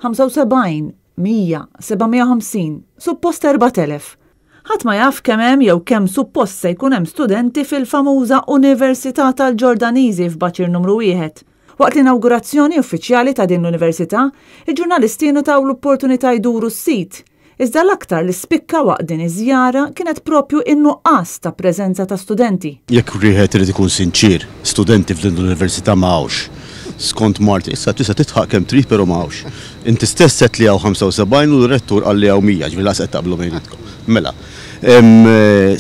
75, 100, 750, suppost 4000. Ħadd ma jaf kemm hemm jew kemm suppost se jkun hemm studenti fil-famuża Università tal-Ġordaniżi f'Baċir numru 1. Waqt l-inawgurazzjoni uffiċjali ta' din l-università, il-ġurnalisti taw l-opportunità jduru s-sit. Iżda l-aktar li spikka waqt din iż-żjara kienet propju in-nuqqas ta' preżenza ta' studenti. Jekk wieħed irid ikun sinċir, studenti f'din l-università m'hawnx. Skont Marti, issa tista' titħaq kemm trid però m'hawnx. Inti stess set li hawn 75 u l-rettur qal li hawn 100, ġifieri laqas qed taqblu bejnietkom. Mela,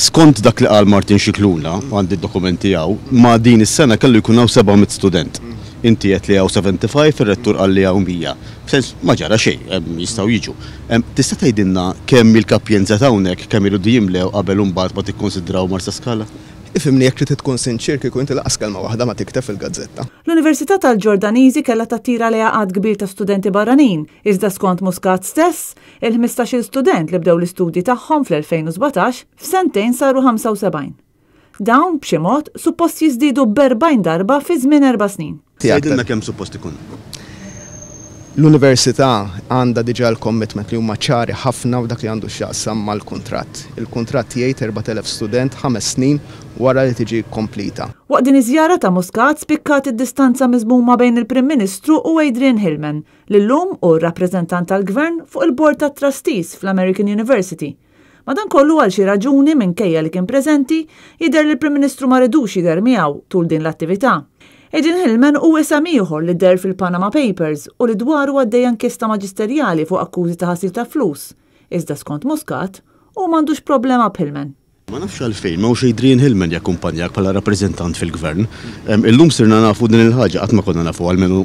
skont dak li qal Martin Xikluna, għandi d-dokumenti hawn, ma' din is-sena kellu jkun hawn 700 student. Inti qed li hawn 75, ir-rettur qal li hawn 100. B'sens ma ġara xejn, jistgħu jiġu. Tista' tgħidilna kemm il-kapjenza ta' hawnhekk kemm iridu jimlew qabel imbagħad ma tikkonsidraw marsa skala? Ifimni jekk trid tkun sinċir kieku inti laqas kelma waħda ma tikteb fil-gazzetta. L-Università tal-Ġordaniżi kellha tattira leha għad kbir ta' studenti barranin, iżda skont Muscat stess, il-15 student li bdew l-istudji tagħhom fl-2017 f'sentejn saru 75. Dawn b'xi mod suppost jiżdiedu b'40 darba fi żmien 4 snin. Tgħidilna kemm suppost ikun? L-Università għandha diġà l-commitment li huma ċari ħafna f'dak li għandu x'jaqsam mal-kuntratt. Il-kuntratt jgħid 4000 student 5 snin wara li tiġi komplita. Waqt din iż-żjara ta' Muscat spikkat id-distanza miżmuma bejn il-Prim Ministru u Adrian Hillman li llum hu r-rappreżentant tal-Gvern fuq il-Bord tat-Trustees fl-American University. Madankollu għal xi raġuni minkejja li kien preżenti jidher li l-Prim Ministru ma ridux jidher miegħu tul din l-attività. Adrian Hillman u isem ieħor li der fil-Panama Papers u li dwaru għaddej inkjesta maġisterjali fuq akkużi ta' ħasil ta' flus. Iżda skont Muscat u m'għandux problema b'Hillman. Ma nafx għalfejn, m'hawnx Adrian Hillman jakkumpanjak bħala rappreżentant fil-Gvern. Illum sirna nafu din il-ħaġa qatt ma konna nafu għalmenu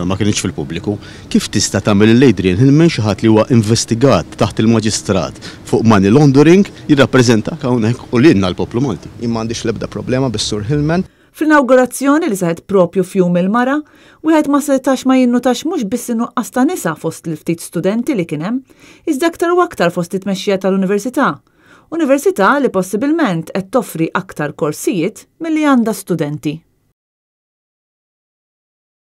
ma kienx fil-pubbliku. Kif tista' tagħmel l-Adrian Hillman xi ħadd li huwa investigat taħt il-Maġistrat fuq money laundering jirrappreżentak hawnhekk u lilna l-poplu Malti? Jien m'għandix l-ebda problema bis-Sur Hillman. Fl-inawgurazzjoni li saħet propju fjum il-mara, wieħed ma setax ma jinnutax mhux biss innuqqas ta' nisa fost l-ftit studenti li kien hemm, iżda aktar u aktar fost it-tmexxija tal-Università. Università li possibilment qed toffri aktar korsijiet milli għandha studenti.